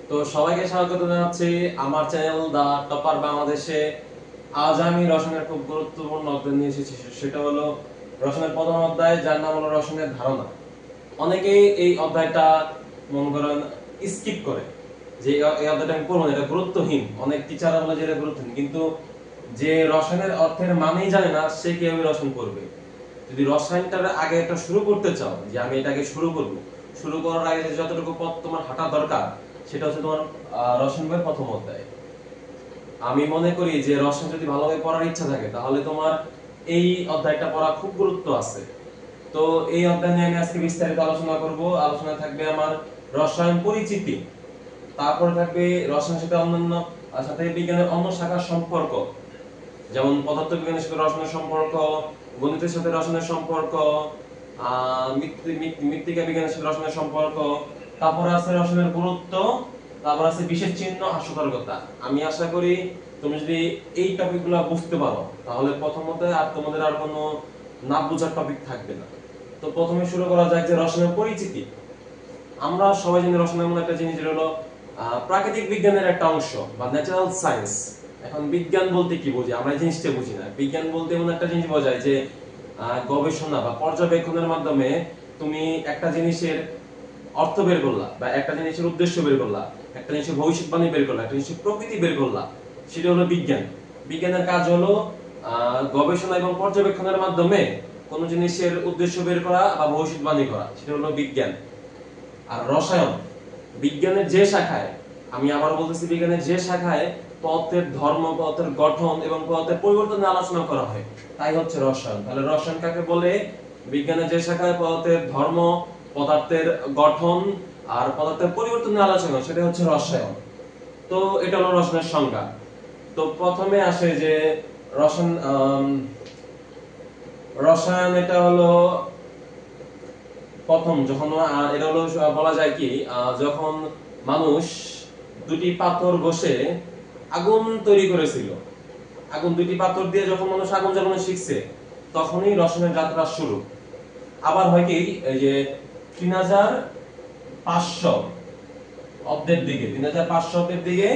তো সবাইকে স্বাগত জানাচ্ছি আমার চ্যানেল দা টপার বাংলাদেশে। আজ আমি রসায়নের খুব গুরুত্বপূর্ণ অধ্যায় নিয়ে এসেছি, সেটা হলো রসায়নের প্রথম অধ্যায়, যার নাম হলো রসায়নের ধারণা। অনেকেই এই অধ্যায়টা মনে করেন স্কিপ করে, যে এই অধ্যায়টা আমি পড়বো না, এটা গুরুত্বহীন। অনেক টিচাররা বলে যে এটা গুরুত্বহীন, কিন্তু যে রসায়নের অর্থের মানেই জানে না সে কিভাবে রসায়ন পড়বে। যদি রসায়নটার আগে একটা শুরু করতে চাও, যে আমি এটাকে শুরু করব, শুরু করার আগে যতটুকু পথ তোমার হাঁটা দরকার সেটা হচ্ছে তোমার রসায়ন বইয়ের প্রথম অধ্যায়। আমি মনে করি যে রসায়ন যদি ভালোভাবে পড়ার ইচ্ছা থাকে তাহলে তোমার এই অধ্যায়টা পড়া খুব গুরুত্ব আছে। তো এই অধ্যায় নিয়ে আমি আজকে বিস্তারিত আলোচনা করব। আলোচনা থাকবে আমার রসায়ন পরিচিতি, তারপর থাকবে রসায়নের সাথে অন্যান্য সাথে বিজ্ঞানের অন্য শাখার সম্পর্ক, যেমন পদার্থবিজ্ঞানের সাথে রসায়নের সম্পর্ক, গণিতের সাথে রসায়নের সম্পর্ক, মৃত্তিকা বিজ্ঞানের সাথে রসায়নের সম্পর্ক, তারপর আছে রসায়নের গুরুত্ব, তারপর আছে বিশেষ চিহ্ন আর সতর্কতা। আমি আশা করি তুমি যদি এই টপিকগুলো বুঝতে পারো তাহলে প্রথমত আর তোমাদের আর কোনো না বোঝার টপিক থাকবে না। তো প্রথমে শুরু করা যাক যে রসায়নের পরিচিতি। আমরা সবাই জানি রসায়ন এমন একটা জিনিস যেটা হলো প্রাকৃতিক বিজ্ঞানের একটা অংশ বা ন্যাচারাল সায়েন্স। এখন বিজ্ঞান বলতে কি বুঝি আমরা এই জিনিসটা বুঝি না। বিজ্ঞান বলতে এমন একটা জিনিস বোঝায় যে গবেষণা বা পর্যবেক্ষণের মাধ্যমে তুমি একটা জিনিসের অর্থ বের করলা, বা একটা জিনিসের উদ্দেশ্য বের করলা, একটা জিনিসের ভবিষ্যৎবাণী বের করলা, একটা জিনিসের প্রকৃতি বের করলা, সেটা হলো বিজ্ঞান। বিজ্ঞানের কাজ হলো গবেষণা এবং পর্যবেক্ষণের মাধ্যমে কোন জিনিসের উদ্দেশ্য বের করা বা ভবিষ্যৎবাণী করা, সেটা হলো বিজ্ঞান। আর রসায়ন বিজ্ঞানের যে শাখায়, আমি আবার বলতেছি, বিজ্ঞানের যে শাখায় পদার্থের ধর্ম, পদার্থের গঠন এবং পদার্থের পরিবর্তন নিয়ে আলোচনা করা হয়, তাই হচ্ছে রসায়ন। তাহলে রসায়ন কাকে বলে? বিজ্ঞানের যে শাখায় পদার্থের ধর্ম, পদার্থের গঠন আর পদার্থের পরিবর্তন নিয়ে আলোচনা, সেটা হচ্ছে রসায়ন। তো এটা হলো রসায়নের সংজ্ঞা। তো প্রথমে আসে যে রসায়ন, রসায়ন এটা হলো প্রথম যখন এটা হলো বলা যায় কি, যখন মানুষ দুটি পাথর ঘষে আগুন তৈরি করেছিল, আগুন দুটি পাথর দিয়ে যখন মানুষ আগুন জ্বালানো শিখছে তখনই রসায়নের যাত্রা শুরু। আবার হয় কি, এই যে 3500 অব্দের দিকে, 3500 অব্দের দিকে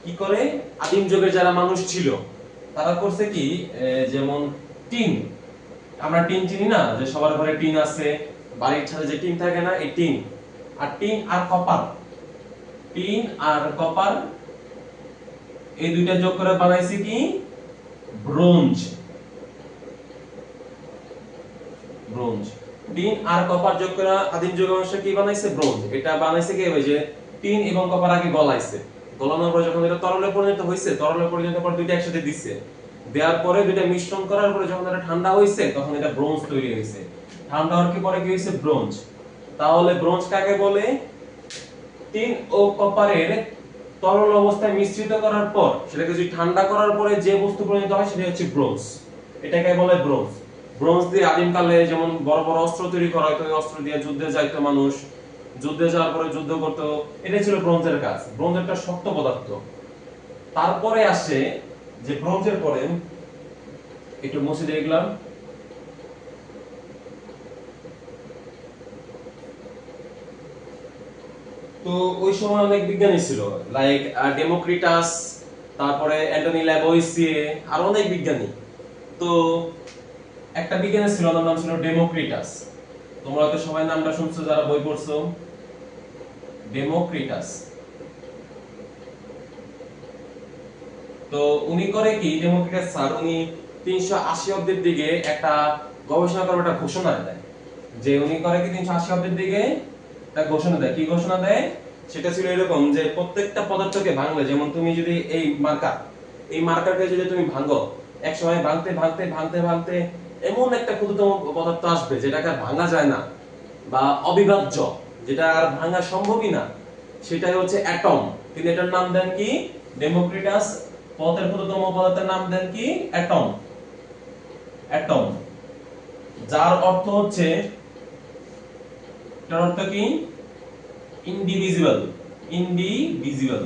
কি করে আদিম যুগের যারা মানুষ ছিল তারা করছে কি, যেমন টিন, আমরা টিন চিনি না, যে সবার ঘরে টিন আছে, বাড়ির ছাদে যে টিন থাকে না, এই টিন। আর টিন আর কপার, টিন আর কপার এই দুইটা যোগ করে বানাইছে কি, ব্রোঞ্জ। ব্রোঞ্জ, টিন আর কপার যোগ করে আদিম যুগের মানুষ কি বানাইছে, ব্রোঞ্জ। এটা বানাইছে কি, ওই যে টিন এবং কপার আগে গলাইছে, গলানোর পরে যখন এটা তরলে পরিণত হইছে, তরলে পরিণত পর দুইটা একসাথে দিছে, দেওয়ার পরে দুইটা মিশ্রণ করার পরে যখন এটা ঠান্ডা হইছে তখন এটা ব্রোঞ্জ তৈরি হইছে। ঠান্ডা হওয়ার কি পরে কি হইছে, ব্রোঞ্জ। তাহলে ব্রোঞ্জ কাকে বলে? টিন ও কপারের তরল অবস্থায় মিশ্রিত করার পর সেটাকে যদি ঠান্ডা করার পরে যে বস্তু পরিণত হয় সেটা হচ্ছে ব্রোঞ্জ। এটাকে বলে ব্রোঞ্জ। ব্রোঞ্জ দিয়ে আদিমকালে যেমন বড় বড় অস্ত্র তৈরি করা হতো, ওই অস্ত্র দিয়ে যুদ্ধে যাইতো মানুষ, যুদ্ধে যাওয়ার পরে যুদ্ধ করতো, এটা ছিল ব্রোঞ্জের কাজ। ব্রোঞ্জ একটা শক্ত পদার্থ। তারপরে আসে যে ব্রোঞ্জের পরে একটু মুছে দেখলাম, তো ওই সময় অনেক বিজ্ঞানী ছিল, লাইক ডেমোক্রিটাস, তারপরে অ্যান্টনি ল্যাভোইসিয়ে, আর অনেক বিজ্ঞানী। তো একটা বিজ্ঞানী ছিল, ওনার নাম ছিল ডেমোক্রিটাস। তোমরা হয়তো সবাই নামটা শুনছো যারা বই পড়ছো, ডেমোক্রিটাস। তো উনি করে কি, ডেমোক্রিটাস স্যার, উনি 380 অব্দের দিকে একটা গবেষণা করার একটা ঘোষণা দেয়। যে উনি করে কি, 380 অব্দের দিকে একটা ঘোষণা দেয়। কি ঘোষণা দেয়? সেটা ছিল এরকম যে প্রত্যেকটা পদার্থকে ভাঙলে, যেমন তুমি যদি এই মার্কার, এই মার্কারকে যদি তুমি ভাঙো, এক সময় ভাঙতে ভাঙতে ভাঙতে ভাঙতে এমন একটা ক্ষুদ্রতম পদার্থ আসবে যেটাকে আর ভাঙা যায় না, বা অবিভাজ্য, যেটা আর ভাঙা সম্ভবই না, সেটাই হচ্ছে অ্যাটম। তিনি এটার নাম দেন কি, ডেমোক্রিটাস পদার্থের ক্ষুদ্রতম পদার্থের নাম দেন কি, অ্যাটম। অ্যাটম, যার অর্থ হচ্ছে, এটার অর্থ কি, ইনডিভিজিবল। ইনডিভিজিবল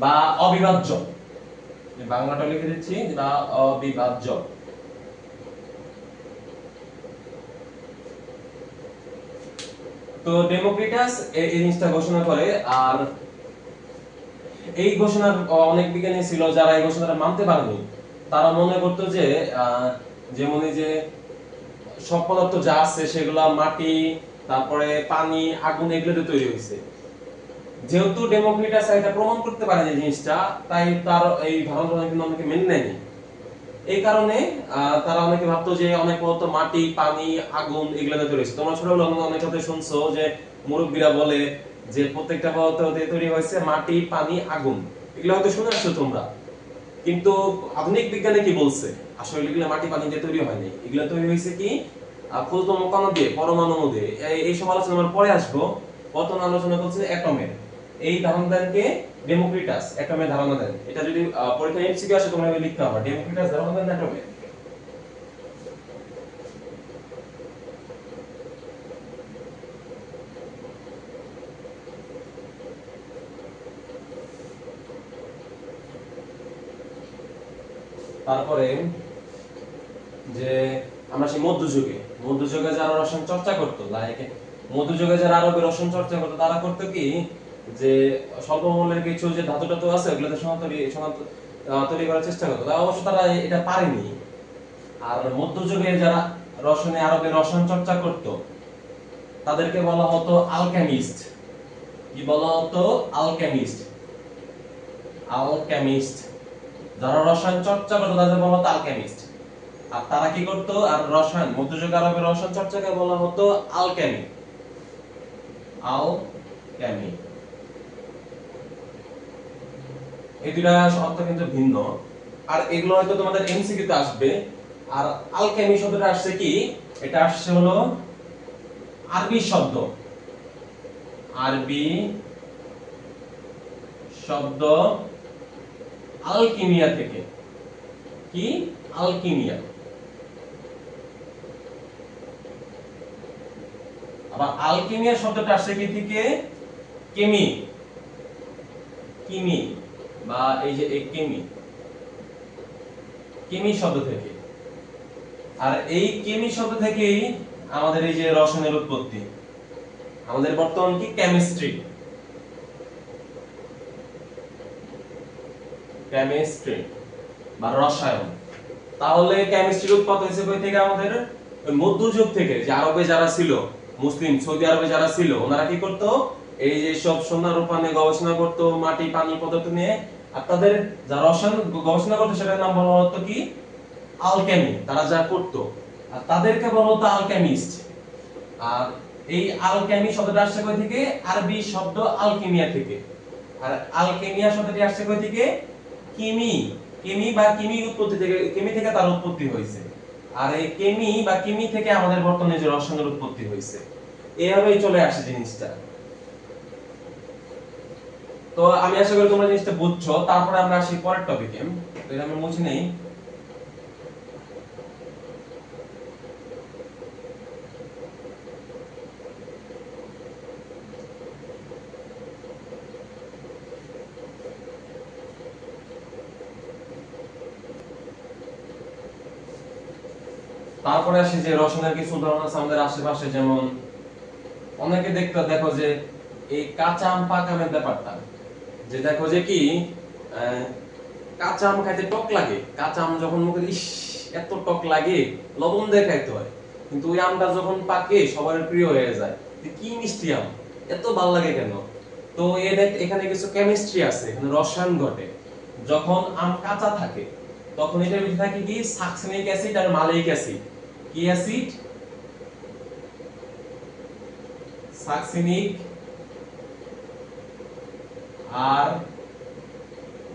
বা অবিভাজ্য, বাংলাটা লিখে দিচ্ছি, বা অবিভাজ্য। তো ডেমোক্রিটাস এই জিনিসটা ঘোষণা করে। আর এই ঘোষণার অনেক বিজ্ঞানী ছিল যারা এই ঘোষণাটা মানতে পারেনি। তারা মনে করতো যে যেমন এই যে সব পদার্থ যা আছে সেগুলা মাটি, তারপরে পানি, আগুন এগুলো দিয়ে তৈরি হয়েছে। যেহেতু ডেমোক্রিটাস এটা প্রমাণ করতে পারে যে জিনিসটা, তাই তার এই ধারণাটা কিন্তু অনেকে মেনে নেয়নি। এই কারণে তারা অনেকে ভাবতো যে অনেক পদার্থ মাটি, পানি, আগুন এগুলো দিয়ে তৈরি হয়েছে। তোমরা ছোটবেলায় অনেক কথা শুনছো যে মুরব্বীরা বলে যে প্রত্যেকটা পদার্থ দিয়ে তৈরি হয়েছে মাটি, পানি, আগুন, এগুলো হয়তো শুনে আসছো তোমরা। কিন্তু আধুনিক বিজ্ঞানে কি বলছে, আসলে এগুলো মাটি পানি দিয়ে তৈরি হয়নি, এগুলো তৈরি হয়েছে কি ক্ষুদ্রতম কণা দিয়ে, পরমাণু দিয়ে। এই সব আলোচনা আমরা পরে আসবো। প্রথম আলোচনা করছে অ্যাটমের। এই ধারণাকে ডেমোক্রিটাস অ্যাটমের ধারণা দেন। এটা যদি পরীক্ষায় এমসিকিউ আসে তোমরা লিখতে হবে ডেমোক্রিটাস ধারণা দেন অ্যাটমের। তারপরে যে আমরা সেই মধ্যযুগে যারা রসায়ন চর্চা করতো, লাইক মধ্যযুগে যারা আরবে রসায়ন চর্চা করতো, তারা করতো কি যে স্বল্প মূল্যের কিছু যে ধাতু টাতু আছে ওগুলোতে সোনা তৈরি করার চেষ্টা করতো। অবশ্য তারা এটা পারেনি। আর মধ্যযুগে যারা আরবে রসায়ন চর্চা করতো তাদেরকে বলা হতো আলকেমিস্ট। কি বলা হতো? আলকেমিস্ট। আলকেমিস্ট যারা রসায়ন চর্চা করতো তাদের বলা হতো আলকেমিস্ট। আর তারা কি করতো? আর মধ্যযুগে আরবের রসায়ন চর্চাকে বলা হতো আলকেমি। আলকেমি এই দুইটা শব্দ কিন্তু ভিন্ন। আর এগুলো হয়তো তোমাদের এমসিকিউ তে আসবে। আর আলকেমি শব্দটা আসছে কি, এটা আসছে হলো আরবি শব্দ। আরবি শব্দ আলকিমিয়া থেকে। কি? আলকিমিয়া। আবার আলকিমিয়া শব্দটা আসছে কি থেকে? কেমি। কিমি বা এই যে কেমি, কেমি শব্দ থেকে। আর এই কেমি শব্দ থেকেই আমাদের এই যে রসায়নের উৎপত্তি। আমাদের বর্তমান কি? কেমিস্ট্রি। কেমিস্ট্রি বা রসায়ন। তাহলে কেমিস্ট্রির উৎপত্তি হয়েছে কই থেকে? আমাদের মধ্যযুগ থেকে। যে আরবে যারা ছিল, মুসলিম সৌদি আরবে যারা ছিল, ওনারা কি করতো? এই যে সব সোনা রূপা নিয়ে গবেষণা করতো, মাটি পানি পদার্থ নিয়ে। আর তাদের যা রসায়ন গবেষণা করতো সেটার নাম বলা হতো কি? আলকেমি। তারা যা করতো আর তাদেরকে বলা হতো আলকেমিস্ট। আর এই আলকেমি শব্দটা আসছে কই থেকে? আরবি শব্দ আলকিমিয়া থেকে। আর আলকেমিয়া শব্দটি আসছে কই থেকে? কিমি। কেমি বা কিমি উৎপত্তি থেকে, কেমি থেকে তার উৎপত্তি হয়েছে। আর এই কেমি বা কিমি থেকে আমাদের বর্তমানে যে রসায়নের উৎপত্তি হয়েছে। এইভাবেই চলে আসে জিনিসটা। তো আমি আশা করি তোমরা জিনিসটা বুঝছো। তারপরে আমরা আসি পরের টপিকে। তো এটা আমি মুছে নেই। তারপরে আসি যে রসায়নের কিছু উদাহরণ আছে আমাদের আশেপাশে। যেমন অনেকে দেখো যে এই কাঁচা আম পাকা আমের ব্যাপারটা, যে দেখো যে কি কাঁচা আম খাইতে টক লাগে। কাঁচা আম যখন মুখে ইস এত টক লাগে, লবণ দিয়ে খাইতে হয়। কিন্তু ওই আমটা যখন পাকে সবার প্রিয় হয়ে যায়। কি মিষ্টি আম, এত ভালো লাগে কেন? তো এখানে কিছু কেমিস্ট্রি আছে, এখানে রসায়ন ঘটে। যখন আম কাঁচা থাকে তখন এটার ভিতরে থাকে কি? সাকসিনিক অ্যাসিড আর মালিক অ্যাসিড। কি অ্যাসিড? সাকসিনিক আর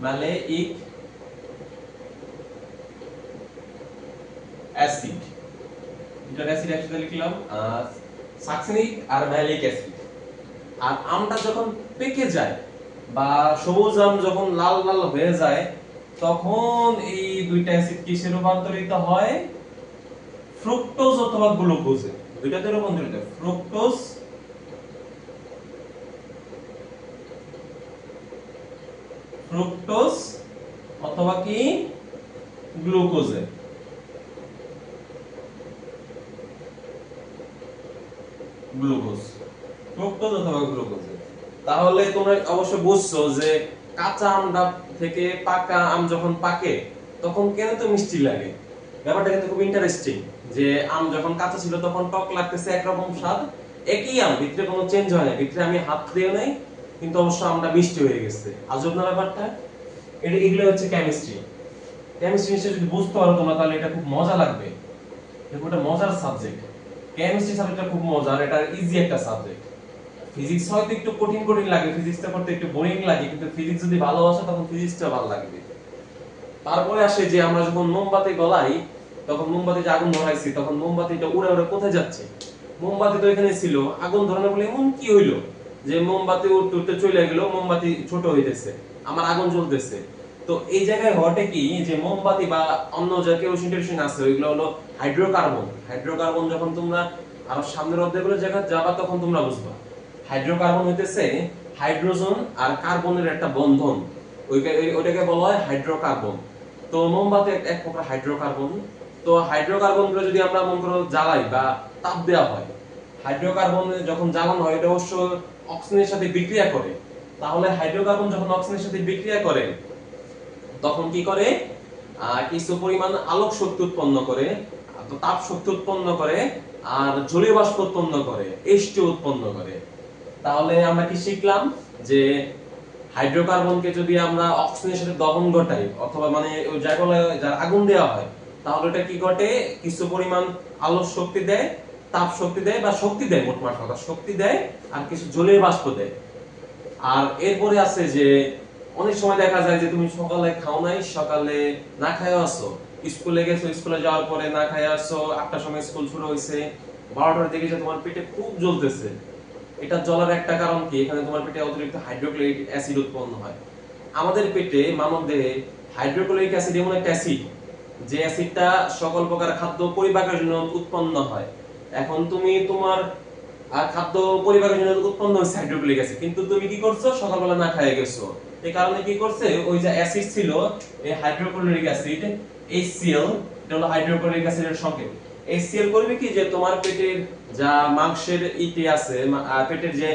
মালেইক অ্যাসিড। দুটো অ্যাসিড একসাথে লিখলাম, সাকসিনিক আর ম্যালিক অ্যাসিড। আর আমটা যখন পেকে যায় বা সবুজ আম যখন লাল লাল হয়ে যায়, তখন এই দুইটা অ্যাসিড কিসে রূপান্তরিত হয়? ফ্রুক্টোজ অথবা গ্লুকোজে। দুইটাতে রূপান্তরিত হয় ফ্রুক্টোজ ফ্রুক্টোজ অথবা কি গ্লুকোজে। গ্লুকোজ। ফ্রুক্টোজ অথবা গ্লুকোজ। তাহলে তোমরা অবশ্য বুঝছো যে কাঁচা আমটা থেকে পাকা আম যখন পাকে তখন কেন তো মিষ্টি লাগে। ব্যাপারটা কিন্তু খুব ইন্টারেস্টিং যে আম যখন কাঁচা ছিল তখন টক লাগতেছে একরকম স্বাদ, একই আম, ভিতরে কোনো চেঞ্জ হয় না, ভিতরে আমি হাত দিও নাই কিন্তু অবশ্য আমটা মিষ্টি হয়ে গেছে। আজব না ব্যাপারটা? এগুলো হচ্ছে কেমিস্ট্রি। কেমিস্ট্রি নিশ্চয় যদি বুঝতে পারো তোমরা তাহলে এটা খুব মজা লাগবে। এটা একটা মজার সাবজেক্ট। কেমিস্ট্রি সাবজেক্টটা খুব মজার, এটা ইজি একটা সাবজেক্ট। ফিজিক্স হয়তো একটু কঠিন কঠিন লাগে, ফিজিক্সটা করতে একটু বোরিং লাগে, কিন্তু ফিজিক্স যদি ভালোবাসো তখন ফিজিক্সটা ভালো লাগবে। তারপরে আসে যে আমরা যখন মোমবাতি গলাই তখন মোমবাতি যে আগুন ধরাইছি তখন মোমবাতিটা উড়ে উড়ে কোথায় যাচ্ছে? মোমবাতি তো এখানে ছিল, আগুন ধরানো বলে এমন কি হইলো যে মোমবাতি উঠতে উঠতে চলে গেল, মোমবাতি ছোট হইতেছে, আমার আগুন জ্বলতেছে। তো এই জায়গায় ঘটে কি যে মোমবাতি বা অন্য যে কেরোসিন টেরোসিন আছে ওইগুলো হলো হাইড্রোকার্বন। হাইড্রোকার্বন যখন তোমরা আরো সামনের অধ্যায়গুলো জায়গা যাবা তখন তোমরা বুঝবা হাইড্রোকার্বন হইতেছে হাইড্রোজেন আর কার্বনের একটা বন্ধন, ওইটাকে বলা হয় হাইড্রোকার্বন। তো মোমবাতি এক প্রকার হাইড্রোকার্বন। তো হাইড্রোকার্বন গুলো যদি আমরা মনে করো জ্বালাই বা তাপ দেওয়া হয়, হাইড্রোকার্বন যখন জ্বালানো হয় এটা অবশ্য অক্সিজেনের সাথে বিক্রিয়া করে। তাহলে হাইড্রোকার্বন যখন অক্সিজেনের সাথে বিক্রিয়া করে তখন কি করে? কিছু পরিমাণ আলোক শক্তি উৎপন্ন করে, তো তাপ শক্তি উৎপন্ন করে, আর জলীয় বাষ্প উৎপন্ন করে, H2 উৎপন্ন করে। তাহলে আমরা কি শিখলাম যে হাইড্রোকার্বনকে যদি আমরা অক্সিজেনের সাথে দহন ঘটাই অথবা মানে ওই জায়গায় যার আগুন দেওয়া হয় তাহলে এটা কি ঘটে? কিছু পরিমাণ আলোক শক্তি দেয়, তাপ শক্তি দেয় বা শক্তি দেয়, মোটমাট কথা শক্তি দেয়, আর কিছু জলীয় বাষ্প দেয়। আর এরপরে আছে যে অনেক সময় দেখা যায় যে তুমি সকালে খাও নাই, সকালে না খাইয়া আসো, স্কুলে গেছো, স্কুলে যাওয়ার পরে না খাইয়া আসো, 8টার সময় স্কুল শুরু হয়েছে, 12টার দিকে যে তোমার পেটে খুব জ্বলতেছে। এটা জ্বলার একটা কারণ কি? এখানে তোমার পেটে অতিরিক্ত হাইড্রোক্লোরিক অ্যাসিড উৎপন্ন হয়। আমাদের পেটে মানব দেহে হাইড্রোক্লোরিক অ্যাসিড এমন একটা অ্যাসিড যে অ্যাসিডটা সকল প্রকার খাদ্য পরিপাকের জন্য উৎপন্ন হয়। এখন তুমি তোমার খাদ্য পরিপাকের জন্য উৎপন্ন হচ্ছে হাইড্রোক্লোরিক অ্যাসিড, কিন্তু তুমি কি করছো? সকালবেলা না খেয়ে গেছো। এই কারণে কি করছে? ওই যে অ্যাসিড ছিল, এই হাইড্রোক্লোরিক অ্যাসিড HCl, এটা হলো হাইড্রোক্লোরিক অ্যাসিডের সংকেত। HCl করবে কি যে তোমার পেটের যা মাংসের ইটি আছে, পেটের যে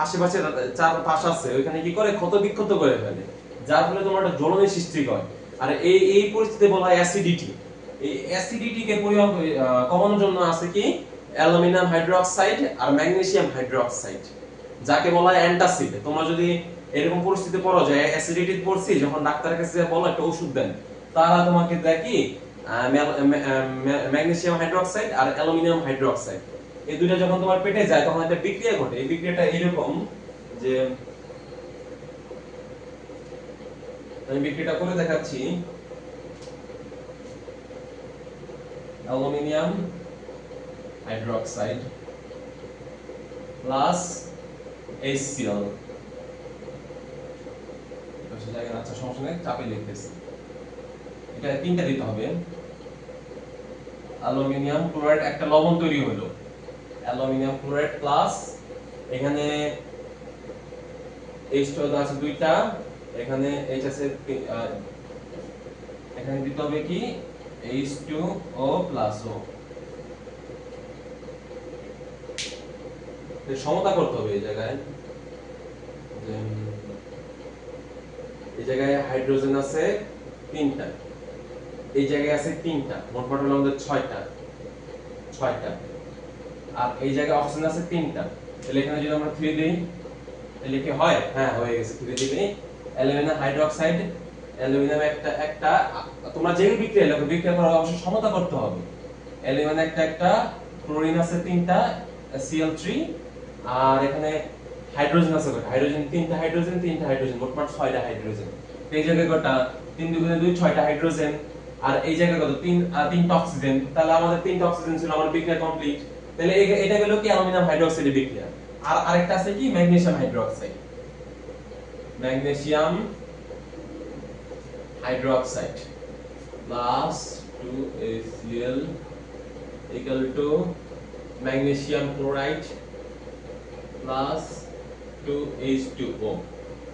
আশেপাশে চার পাশ আছে ওইখানে কি করে? ক্ষত বিক্ষত করে ফেলে, যার ফলে তোমার একটা জ্বলনের সৃষ্টি হয়। আর এই পরিস্থিতি বলা হয় অ্যাসিডিটি। এই অ্যাসিডিটিকে কমানোর জন্য আছে কি? অ্যালুমিনিয়াম হাইড্রোক্সাইড আর ম্যাগনেসিয়াম হাইড্রোক্সাইড, যাকে বলা হয় অ্যান্টাসিড। তোমরা যদি এরকম পরিস্থিতি পড়ো যে অ্যাসিডিটি পড়ছি, যখন ডাক্তারের কাছে বলো একটা ওষুধ দেন, তারা তোমাকে দেয় কি? ম্যাগনেসিয়াম হাইড্রোক্সাইড আর অ্যালুমিনিয়াম হাইড্রোক্সাইড। এই দুইটা যখন তোমার পেটে যায় তখন একটা বিক্রিয়া ঘটে। এই বিক্রিয়াটা এরকম যে আমি বিক্রিয়াটা করে দেখাচ্ছি। Aluminium hydroxide plus HCl। আচ্ছা সমস্যা নেই, চাপে লিখতেছি। এটা তিনটা দিতে হবে। অ্যালুমিনিয়াম ক্লোরাইড, একটা লবণ তৈরি হলো, অ্যালুমিনিয়াম ক্লোরাইড প্লাস এখানে H2 আছে দুইটা, এখানে H আছে, এখানে দিতে হবে কি? H2O plus O। সমতা করতে হবে এই জায়গায়। এই জায়গায় হাইড্রোজেন আছে 3টা, এই জায়গায় আছে 3টা, মোট হলো আমাদের 6টা, আর এই জায়গায় অক্সিজেন আছে 3টা। তাহলে এখানে যদি আমরা 3 দেই তাহলে কি হয়? হ্যাঁ হয়ে গেছে, 3 দিলে অ্যালুমিনিয়াম হাইড্রোক্সাইড, অ্যালুমিনিয়াম একটা তোমরা যেই বিক্রিয়া লেখো, বিক্রিয়া করার অবশ্যই সমতা করতে হবে। অ্যালুমিনিয়াম একটা, ক্লোরিন আছে 3টা, Cl3, আর এখানে হাইড্রোজেন আছে, হাইড্রোজেন 3টা, হাইড্রোজেন মোট 6টা হাইড্রোজেন। এই জায়গায় কটা? 3 দুগুণে 2, 6টা হাইড্রোজেন। আর এই জায়গায় কত? 3টা অক্সিজেন। তাহলে আমাদের 3টা অক্সিজেন ছিল, আমার বিক্রিয়া কমপ্লিট। তাহলে এটা গেল কি? অ্যালুমিনিয়াম হাইড্রোক্সাইডের বিক্রিয়া। আর আরেকটা আছে কি? Magnesium hydroxide. Magnesium hydroxide plus 2HCl equal to magnesium chloride plus 2H2O।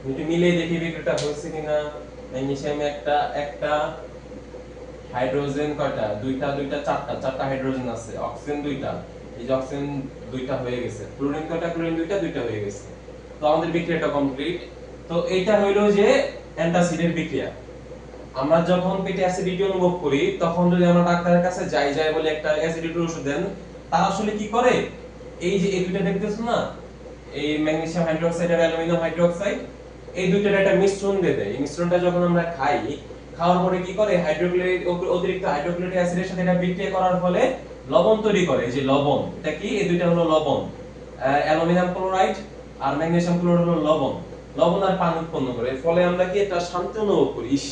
দুটো মিলে দেখি বিক্রিয়াটা হচ্ছে কিনা। ম্যাগনেসিয়াম একটা হাইড্রোজেন কয়টা, দুইটা দুইটা চারটা, চারটা হাইড্রোজেন আছে, অক্সিজেন দুইটা, এই যে অক্সিজেন দুইটা হয়ে গেছে, ক্লোরিন কয়টা, ক্লোরিন দুইটা, দুইটা হয়ে গেছে। তো আমাদের বিক্রিয়াটা কমপ্লিট। তো এইটা হইলো যে অ্যান্টাসিডের বিক্রিয়া। আমরা যখন পেটে অ্যাসিডিটি অনুভব করি তখন যদি আমরা ডাক্তারের কাছে যাই বলে একটা অ্যাসিডিটির ওষুধ দেন, তারা আসলে কি করে, এই যে এই দুইটা দেখতেছো না, এই ম্যাগনেসিয়াম হাইড্রোক্সাইড আর অ্যালুমিনিয়াম হাইড্রোক্সাইড, এই দুইটার একটা মিশ্রণ দিয়ে দেয়। এই মিশ্রণটা যখন আমরা খাই, খাওয়ার পরে কি করে, হাইড্রোক্লোরিক অতিরিক্ত হাইড্রোক্লোরিক অ্যাসিডের সাথে এটা বিক্রিয়া করার ফলে লবণ তৈরি করে। এই যে লবণ, এটা কি, এই দুইটা হলো লবণ, অ্যালুমিনিয়াম ক্লোরাইড আর ম্যাগনেসিয়াম ক্লোরাইড হলো লবণ, লবণ আর পানি উৎপন্ন করে। এর ফলে আমরা কি একটা শান্তি অনুভব করি, ইস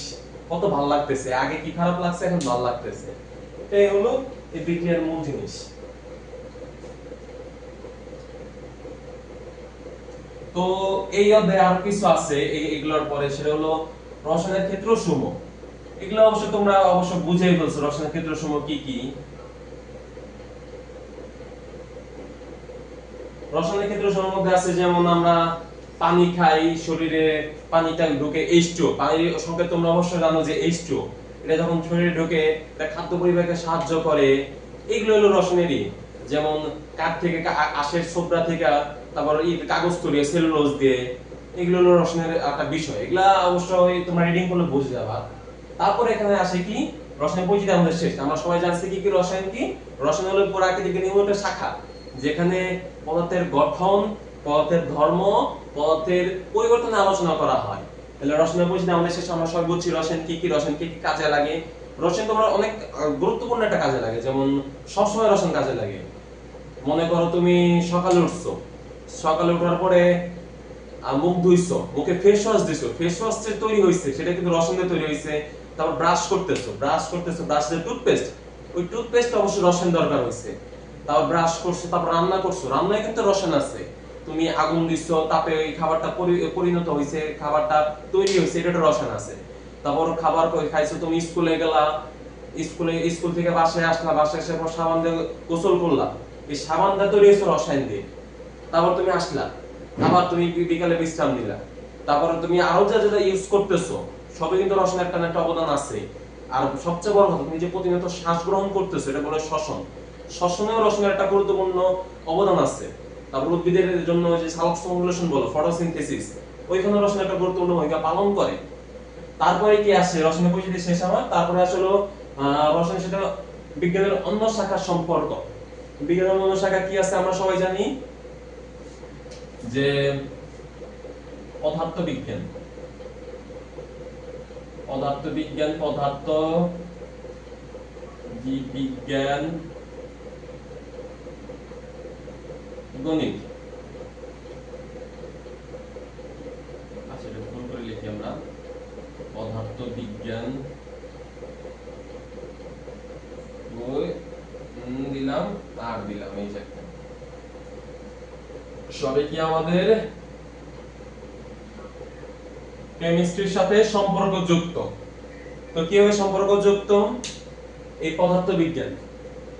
কত ভালো লাগতেছে, আগে কি খারাপ লাগছে এখন ভালো লাগতেছে। এটাই হলো এই বিক্রিয়ার মূল জিনিস। তো এই অধ্যায়ে আর কিছু আছে এগুলোর পরে, সেটা হলো রসায়নের ক্ষেত্রসমূহ। এগুলো অবশ্য তোমরা বুঝেই ফেলছো, রসায়নের ক্ষেত্রসমূহ কি কি। রসায়নের ক্ষেত্রসমূহের মধ্যে আছে যেমন আমরা পানি খাই, শরীরে পানিটা ঢুকে H2O, পানির সংকেত তোমরা অবশ্যই জানো যে H2O, এটা যখন শরীরে ঢুকে এটা খাদ্য পরিবাহকে সাহায্য করে। এগুলো হলো রসায়নেরই, যেমন কাঠ থেকে, আঁশের ছোবড়া থেকে, তারপর এই কাগজ তৈরি, সেলুলোজ দিয়ে, এগুলো হলো রসায়নের একটা বিষয়। এগুলা অবশ্যই তোমরা রিডিং করলে বুঝে যাবা। তারপরে এখানে আসে কি, রসায়ন পরিচিতি আমাদের শেষ। আমরা সবাই জানছি কি কি রসায়ন কি, রসায়ন হলো প্রাকৃতিক নিয়মের শাখা, যেখানে পদার্থের গঠন, পদার্থের ধর্ম, পদার্থের পরিবর্তনে আলোচনা করা হয়। তাহলে রসায়ন পরিচিতি আমাদের শেষ। আমরা সবাই বুঝছি রসায়ন কি কি, রসায়ন কি কি কাজে লাগে। রসায়ন তোমরা অনেক গুরুত্বপূর্ণ একটা কাজে লাগে, যেমন সবসময় রসায়ন কাজে লাগে। মনে করো তুমি সকালে উঠছো, সকালে ওঠার পরে মুখ ধুইছো, মুখে ফেস ওয়াশ দিছো, ফেস ওয়াশ যে তৈরি হইছে সেটা কিন্তু রসায়ন দিয়ে তৈরি হইছে। তারপর ব্রাশ করতেছো, ব্রাশের টুথপেস্ট, ওই টুথপেস্ট অবশ্যই রসায়ন দরকার হইছে। তারপর ব্রাশ করছো, তারপর রান্না করছো, রান্নায় কিন্তু রসায়ন আছে। তুমি আগুন দিছো, তাপে ওই খাবারটা পরিণত হইছে, খাবারটা তৈরি হইছে, এটা রসায়ন আছে। তারপর খাবার খাইছো, তুমি স্কুলে গেলা, স্কুল থেকে বাসায় আসলা, বাসায় এসে পর সাবান দিয়ে গোসল করলা, এই সাবানটা তৈরি হইছে রসায়ন দিয়ে। তারপর তুমি আসলা, আবার তুমি বিকালে বিশ্রাম নিলা, তারপর তুমি আরো যা যা ইউজ করতেছো সবই কিন্তু রসায়নের একটা না একটা অবদান আছে। আর সবচেয়ে বড় কথা, তুমি যে প্রতিনিয়ত শ্বাস গ্রহণ করতেছো, এটা বলে শ্বসন, শ্বসনেও রসায়নের একটা গুরুত্বপূর্ণ অবদান আছে। তারপর উদ্ভিদের জন্য যে সালোকসংশ্লেষণ বলো, ফটোসিনথেসিস, ওইখানে রসায়ন একটা গুরুত্বপূর্ণ ভূমিকা পালন করে। তারপরে কি আসে, রসায়নের পরিচিতি শেষ আমার। তারপরে আসলে রসায়নের সাথে বিজ্ঞানের অন্য শাখার সম্পর্ক। বিজ্ঞানের অন্য শাখা কি আছে আমরা সবাই জানি যে পদার্থবিজ্ঞান, পদার্থ জীববিজ্ঞান, গণিত। আচ্ছা, এটা ভুল করে লিখি আমরা, পদার্থবিজ্ঞান দিলাম আর দিলাম, এই যে সবে কি আমাদের কেমিস্ট্রির সাথে সম্পর্কযুক্ত। তো কিভাবে সম্পর্কযুক্ত, এই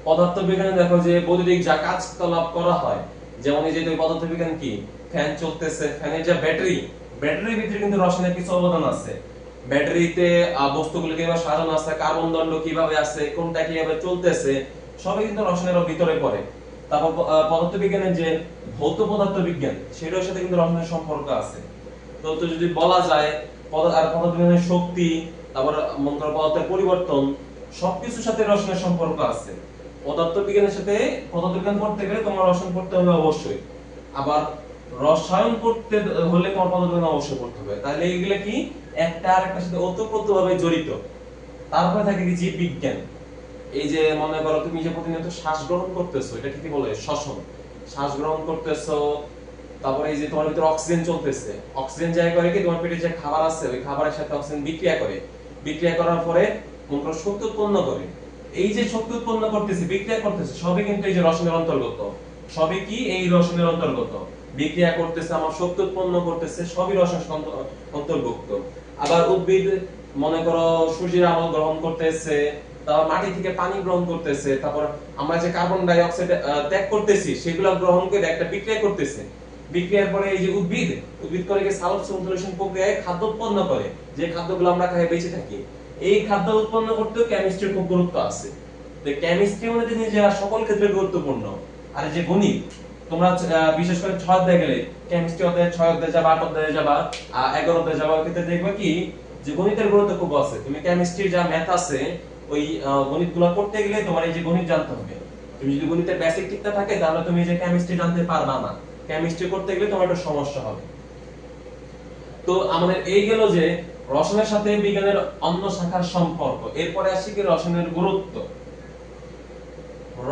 পদার্থবিজ্ঞানে দেখো যে বৈদ্যুতিক যা কাজকলাপ করা হয়, যেমন এই যে পদার্থবিজ্ঞান কি, ফ্যান চলতেছে, ফ্যানের যে ব্যাটারির ভিতরে কিন্তু রসায়নের কিছু অবদান আছে। ব্যাটারিতে বস্তুগুলো কিভাবে সাজানো আছে, কার্বন দণ্ড কিভাবে আছে, কোনটা কিভাবে চলতেছে, সবই কিন্তু রসায়নের ভিতরে পড়ে। তারপর পদার্থবিজ্ঞানের যে ভৌত পদার্থবিজ্ঞান, সেটার সাথে কিন্তু রসায়নের সম্পর্ক আছে। তো যদি বলা যায় পদার্থবিজ্ঞানের শক্তি, তারপর মনে করো পদার্থের পরিবর্তন, সবকিছুর সাথে রসায়নের সম্পর্ক আছে। পদার্থবিজ্ঞান পড়তে গেলে তোমার রসায়ন পড়তে হবে অবশ্যই, আবার রসায়ন পড়তে হলে তোমার পদার্থবিজ্ঞান অবশ্যই পড়তে হবে। তাহলে এগুলা কি একটা আরেকটার সাথে ওতপ্রোতভাবে জড়িত। তারপরে থাকে কি জীববিজ্ঞান, এই যে মনে করো তুমি যে প্রতিনিয়ত শ্বাস গ্রহণ করতেছো, এটা কি বলে, শ্বসন, শ্বাস গ্রহণ করতেছো, তারপরে এই যে তোমার ভিতরে অক্সিজেন চলতেছে, অক্সিজেন যাই করে কি, তোমার পেটে যে খাবার আছে ওই খাবারের সাথে অক্সিজেন বিক্রিয়া করার পরে মনে করো শক্তি উৎপন্ন করে। এই যে শক্তি উৎপন্ন করতেছে, বিক্রিয়া করতেছে, সবই কিন্তু এই যে রসায়নের অন্তর্গত। সবই কি এই রসায়নের অন্তর্গত, বিক্রিয়া করতেছে, আমার শক্তি উৎপন্ন করতেছে, সবই রসায়নের অন্তর্ভুক্ত। আবার উদ্ভিদ মনে করো সূর্যের আলো গ্রহণ করতেছে, তারপর মাটি থেকে পানি গ্রহণ করতেছে, তারপর আমরা যে কার্বন ডাই অক্সাইড ত্যাগ করতেছি সেগুলো গ্রহণ করে একটা বিক্রিয়া করতেছে। বিক্রিয়ার পরে এই যে উদ্ভিদ করে কি সালোকসংশ্লেষণ প্রক্রিয়ায় খাদ্য উৎপন্ন করে, যে খাদ্যগুলো আমরা খাই বেঁচে থাকি। এই খাদ্য উৎপন্ন করতেও কেমিস্ট্রির খুব গুরুত্ব আছে। তো কেমিস্ট্রি মানে জিনিস যা সকল ক্ষেত্রে গুরুত্বপূর্ণ। আর যে গণিত, তোমরা বিশেষ করে 6 অধ্যায় গেলে, কেমিস্ট্রি অধ্যায় 6 অধ্যায় যাবা, 8 অধ্যায়ে যাবা, 11 অধ্যায়ে যাবা, ক্ষেত্রে দেখবা কি যে গণিতের গুরুত্ব খুব আছে। তুমি কেমিস্ট্রির যা ম্যাথ আছে ওই গণিতগুলো করতে গেলে তোমার এই যে গণিত জানতে হবে। তুমি যদি গণিতের বেসিক ঠিক না থাকে তাহলে তুমি যে কেমিস্ট্রি জানতে পারবা না, কেমিস্ট্রি করতে গেলে তোমার একটু সমস্যা হবে। তো আমাদের এই গেল যে রসায়নের সাথে বিজ্ঞানের অন্য শাখার সম্পর্ক। এরপরে আসি কি রসায়নের গুরুত্ব।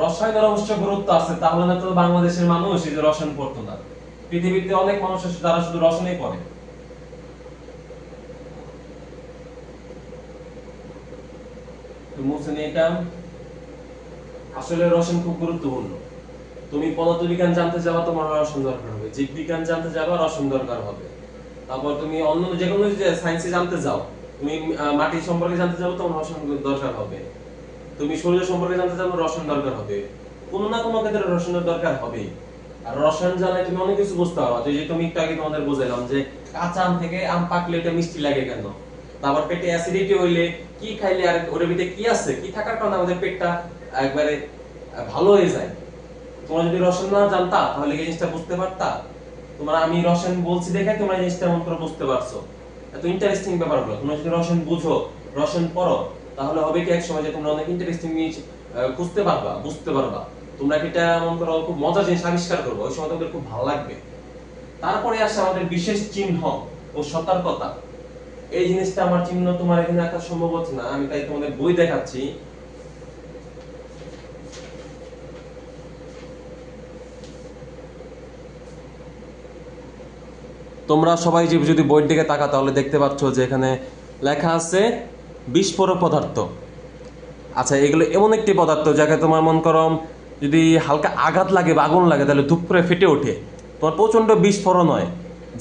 রসায়নের অবশ্য গুরুত্ব আছে, তাহলে না তো বাংলাদেশের মানুষ এই যে রসায়ন পড়তো না। পৃথিবীতে অনেক মানুষ আছে যারা শুধু রসায়নই পড়ে। তো মুসেন এটা আসলে রসায়ন খুব গুরুত্বপূর্ণ। তুমি পদার্থবিজ্ঞান জানতে যাবা, তোমার রসায়ন দরকার হবে। জীববিজ্ঞান জানতে যাবা, রসায়ন দরকার হবে। তারপর তুমি অন্য যে কোনো সায়েন্সে জানতে যাও, তুমি মাটি সম্পর্কে জানতে যাবো, তোমার রসায়ন দরকার হবে। তুমি শরীর সম্পর্কে জানতে যাবো, রসায়ন দরকার হবে। কোনো না কোনো ক্ষেত্রে রসায়নের দরকার হবে। আর রসায়ন জানলে তুমি অনেক কিছু বুঝতে পারবা। তো এই যে তুমি একটু আগে তোমাদের বুঝাইলাম যে কাঁচা আম থেকে আম পাকলে এটা মিষ্টি লাগে কেন, তারপর পেটে অ্যাসিডিটি হইলে কি খাইলে আর ওর ভিতরে কি আছে, কি থাকার কারণে আমাদের পেটটা একবারে ভালো হয়ে যায়। তোমরা যদি রসায়ন না জানতা তাহলে এই জিনিসটা বুঝতে পারতা। তোমরা আমি রসায়ন বলছি দেখে তোমরা এই জিনিসটা মন করে বুঝতে পারছো। এত ইন্টারেস্টিং ব্যাপারগুলো তোমরা যদি রসায়ন বুঝো, রসায়ন পড়ো, তাহলে হবে কি এক সময় যে তোমরা অনেক ইন্টারেস্টিং জিনিস খুঁজতে পারবা, বুঝতে পারবা। তোমরা কি এটা মন করো খুব মজার জিনিস আবিষ্কার করবে, ওই সময় তোমাদের খুব ভালো লাগবে। তারপরে আসে আমাদের বিশেষ চিহ্ন ও সতর্কতা। এই জিনিসটা আমার চিহ্ন তোমার এখানে আঁকা সম্ভব হচ্ছে না, আমি তাই তোমাদের বই দেখাচ্ছি। তোমরা সবাই যদি বইয়ের দিকে তাকাও তাহলে দেখতে পাচ্ছ যে এখানে লেখা আছে বিস্ফোরক পদার্থ। আচ্ছা, এগুলো এমন একটি পদার্থ যাকে তোমার মন করো যদি হালকা আঘাত লাগে বা আগুন লাগে তাহলে ধূপ করে ফেটে ওঠে, তোমার প্রচন্ড বিস্ফোরণ হয়।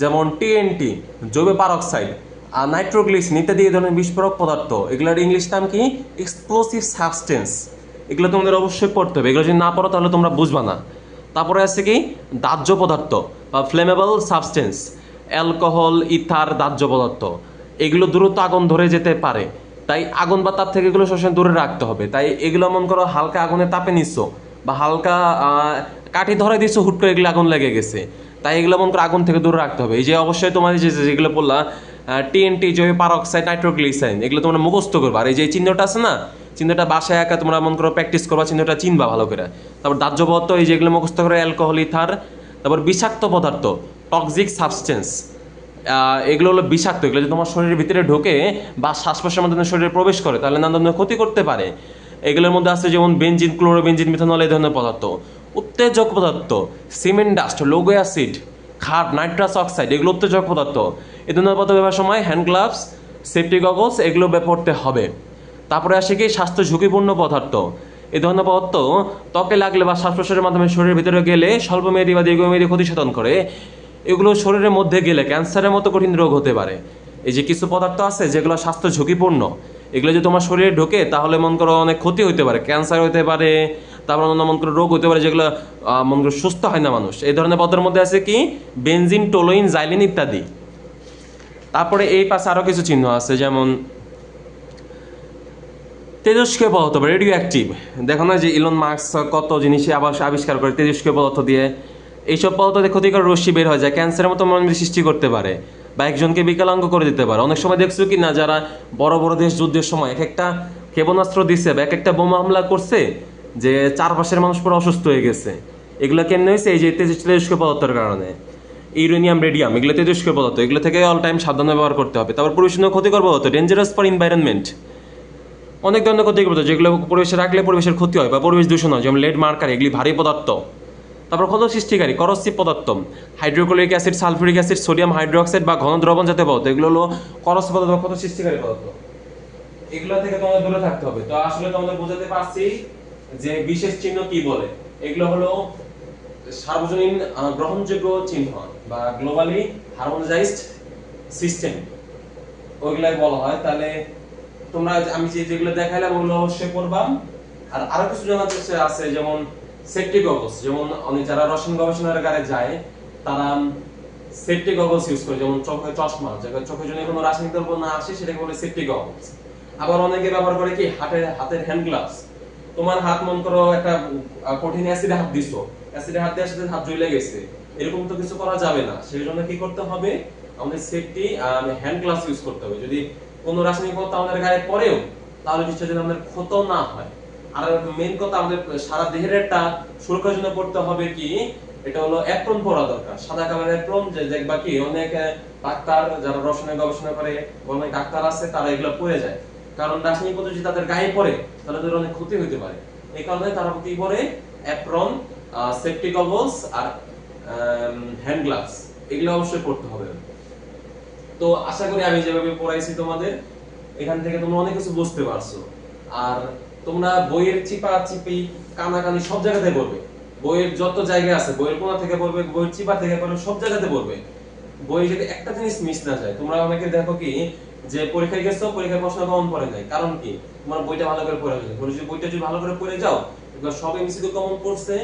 যেমন টিএনটি, জৈব পারক্সাইড আর নাইট্রোগ্লিসারিন ইত্যাদি এই ধরনের বিস্ফোরক পদার্থ। এগুলোর ইংলিশ নাম কি? Explosive substance. এগুলো তোমাদের অবশ্যই পড়তে হবে, এগুলো যদি না পড়ো তাহলে তোমরা বুঝবা না। তারপরে আছে কি দাহ্য পদার্থ বা ফ্লেমেবল সাবস্টেন্স, অ্যালকোহল, ইথার, দাহ্য পদার্থ। এগুলো দ্রুত আগুন ধরে যেতে পারে, তাই আগুন বা তাপ থেকে এগুলো সবসময় দূরে রাখতে হবে। তাই এগুলো মন করো হালকা আগুনে তাপে নিচ্ছ বা হালকা কাঠি ধরে দিচ্ছ, হুট করে এগুলো আগুন লেগে গেছে, তাই এগুলো মন করো আগুন থেকে দূরে রাখতে হবে। এই যে অবশ্যই তোমার যেগুলো বললা টিএনটি, জৈব পারক্সাইড, নাইট্রোগ্লিসারিন, এগুলো তোমরা মুখস্থ করবা। আর এই যে চিহ্নটা আছে না, চিহ্নটা বাসায় একা তোমরা মন করো প্র্যাকটিস করবা, চিহ্নটা চিনবা ভালো করে। তারপর দাহ্য পদার্থ, এই যেগুলো মুখস্থ করে অ্যালকোহল, ইথার। তারপর বিষাক্ত পদার্থ, টক্সিক সাবস্টেন্স। এগুলো হলো বিষাক্ত, এগুলো যদি তোমার শরীরের ভিতরে ঢোকে বা শ্বাস প্রশ্বাসের মাধ্যমে শরীরে প্রবেশ করে তাহলে নানা ধরনের ক্ষতি করতে পারে। এগুলোর মধ্যে আছে যেমন বেনজিন, ক্লোরোবেনজিন, মিথানল, এই ধরনের পদার্থ। উত্তেজক পদার্থ, সিমেন্ট ডাস্ট, লোগো অ্যাসিড, খাট, নাইট্রাস অক্সাইড, এগুলো উত্তেজক পদার্থ। এই ধরনের পদার্থ ব্যবহারের সময় হ্যান্ড গ্লাভস, সেফটি গগলস এগুলো পরতে হবে। তারপরে আসে কি স্বাস্থ্য ঝুঁকিপূর্ণ পদার্থ। এই ধরনের পদার্থ ত্বকে লাগলে বা শ্বাস প্রশ্বাসের মাধ্যমে শরীরের ভিতরে গেলে স্বল্পমেয়াদী বা দীর্ঘমেয়াদী ক্ষতি সাধন করে। এগুলো শরীরের মধ্যে গেলে ক্যান্সারের মতো কঠিন রোগ হতে পারে। এই যে কিছু পদার্থ আছে যেগুলো স্বাস্থ্য ঝুঁকিপূর্ণ, এগুলো যদি তোমার শরীরে ঢোকে তাহলে মন করো অনেক ক্ষতি হতে পারে, ক্যান্সার হতে পারে, তারপর অন্য মন করো রোগ হতে পারে যেগুলো মন করো সুস্থ হয় না মানুষ। এই ধরনের পদার্থের মধ্যে আছে কি বেনজিন, টোলুইন, জাইলিন ইত্যাদি। তারপরে এই পাশে আরো কিছু চিহ্ন আছে, যেমন তেজস্ক্রিয় পদার্থ বা রেডিও অ্যাক্টিভ। দেখো না যে ইলন মাস্ক কত জিনিস আবিষ্কার করে তেজস্ক্রিয় পদার্থ দিয়ে। এইসব পদার্থ ক্ষতিকর রশ্মি বের হয়ে যায়, ক্যান্সারের মতো মনের সৃষ্টি করতে পারে বা একজনকে বিকলাঙ্গ করে দিতে পারে। অনেক সময় দেখছো কি না, যারা বড় বড় দেশ যুদ্ধের সময় এক একটা ক্ষেপণাস্ত্র দিচ্ছে বা এক একটা বোমা হামলা করছে, যে চারপাশের মানুষ পুরো অসুস্থ হয়ে গেছে। এগুলো কেমন হয়েছে? এই যে তেজস্ক্রিয় পদার্থের কারণে। ইউরেনিয়াম, রেডিয়াম, এগুলো তেজস্ক্রিয় পদার্থ, এগুলো থেকে অল টাইম সাবধানে ব্যবহার করতে হবে। তারপর পরিবেশের ক্ষতিকর পদার্থ, ডেঞ্জারাস ফর এনভায়রনমেন্ট। অনেক ধরনের ক্ষতিকর পদার্থ যেগুলো পরিবেশে রাখলে পরিবেশের ক্ষতি হয় বা পরিবেশ দূষণ হয়, যেমন লেড, মার্কারি, এগুলি ভারী পদার্থ। তারপর ক্ষত সৃষ্টিকারী করসিভ পদার্থ, hydrochloric acid, sulphuric acid, sodium hydroxide বা ঘন দ্রবণ জাতীয় পদার্থ, এগুলো হলো করসিভ পদার্থ বা ক্ষত সৃষ্টিকারী পদার্থ। এগুলো থেকে তোমাদের দূরে থাকতে হবে। তো আসলে তোমাদের বোঝাতে পারছি যে বিশেষ চিহ্ন কি বলে। এগুলো হলো সার্বজনীন গ্রহণযোগ্য চিহ্ন বা গ্লোবালি হারমোনাইজড সিস্টেম, ওইগুলাই বলা হয়। তাহলে তোমরা আমি যেগুলো দেখাইলাম ওগুলো অবশ্যই পড়বা। আর আরো কিছু জানার চেষ্টা আছে, যেমন সেফটি গগলস, যেমন অনেক যারা রসায়ন গবেষণাগারে যায় তারা সেফটি গগলস ইউজ করে, যেমন চোখে চশমা, চোখে যদি কোনো রাসায়নিক দ্রব্য না আসে সেটাকে বলে সেফটি গগলস। আবার অনেকে ব্যবহার করে কি হাতের হ্যান্ড গ্লাভস। তোমার হাত মন করো একটা কঠিন অ্যাসিডে হাত দিছো, অ্যাসিডে হাত দেওয়ার সাথে হাত জ্বলে গেছে, এরকম তো কিছু করা যাবে না। সেই জন্য কি করতে হবে, আমাদের সেফটি হ্যান্ড গ্লাভস ইউজ করতে হবে। যদি কোনো রাসায়নিক পদার্থ আমাদের গায়ে পড়েও তাহলে জিনিসটা যেন আমাদের ক্ষত না হয়। আর মেইন কথা, আমাদের সারা দেহের একটা সুরক্ষার জন্য করতে হবে কি, এটা হলো অ্যাপ্রন পরা দরকার, সাদা কালারের অ্যাপ্রন। যে দেখবা কি অনেক ডাক্তার যারা রসায়নের গবেষণা করে, অনেক ডাক্তার আছে তারা এগুলো পরে যায়, কারণ রাসায়নিক পদার্থ যদি তাদের গায়ে পড়ে তাহলে তাদের অনেক ক্ষতি হতে পারে। এই কারণে তারা কি পরে, অ্যাপ্রন, সেফটি গগলস আর হ্যান্ড গ্লাভস, এগুলো অবশ্যই পড়তে হবে। তো আশা করি আমি যেভাবে পড়াইছি তোমাদের এখান থেকে তোমরা অনেক কিছু বুঝতে পারছো। আর তোমরা বইয়ের চিপা চিপি কানাকানি সব জায়গাতে পড়বে, বইয়ের যত জায়গা আছে বইয়ের কোণা থেকে পড়বে, বইয়ের চিপা থেকে পড়বে, সব জায়গাতে পড়বে। বই যদি একটা জিনিস মিস না যায়, তোমরা অনেকে দেখো কি যে পরীক্ষায় গেছো, পরীক্ষায় প্রশ্ন কমন পড়ে নাই, কারণ কি তোমার বইটা ভালো করে পড়ে গেছে। বইটা যদি ভালো করে পড়ে যাও, এবার সব এমসিকিউ কমন পড়ছে,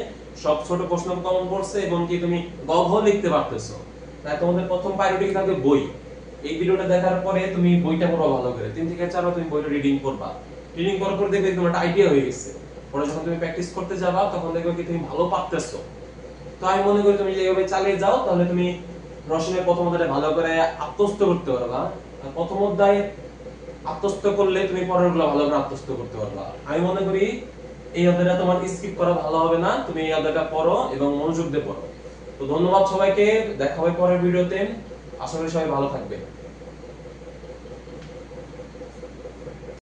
সব ছোট প্রশ্ন কমন পড়ছে, এবং কি তুমি গঘ লিখতে পারতেছো। তাই তোমাদের প্রথম প্রায়োরিটি কি থাকবে বই। এই ভিডিওটা দেখার পরে তুমি বইটা পড়বা ভালো করে, 3 থেকে 4 বার তুমি বইটা রিডিং করবা। রিডিং করার পর দেখবে তোমার একটা আইডিয়া হয়ে গেছে, পরে যখন তুমি প্র্যাকটিস করতে যাবা তখন দেখবে কি তুমি ভালো পারতেছো। তো আমি মনে করি তুমি যদি এইভাবে চালিয়ে যাও তাহলে তুমি রসায়নের প্রথম অধ্যায়টা ভালো করে আত্মস্থ করতে পারবা। আর প্রথম অধ্যায় আত্মস্থ করলে তুমি পরেরগুলো ভালো করে আত্মস্থ করতে পারবা। আমি মনে করি এই অধ্যায়টা তোমার স্কিপ করা ভালো হবে না, তুমি এই অধ্যায়টা পড়ো এবং মনোযোগ দিয়ে পড়ো। তো ধন্যবাদ সবাইকে, দেখা হবে পরের ভিডিওতে। আশা করি সবাই ভালো থাকবে।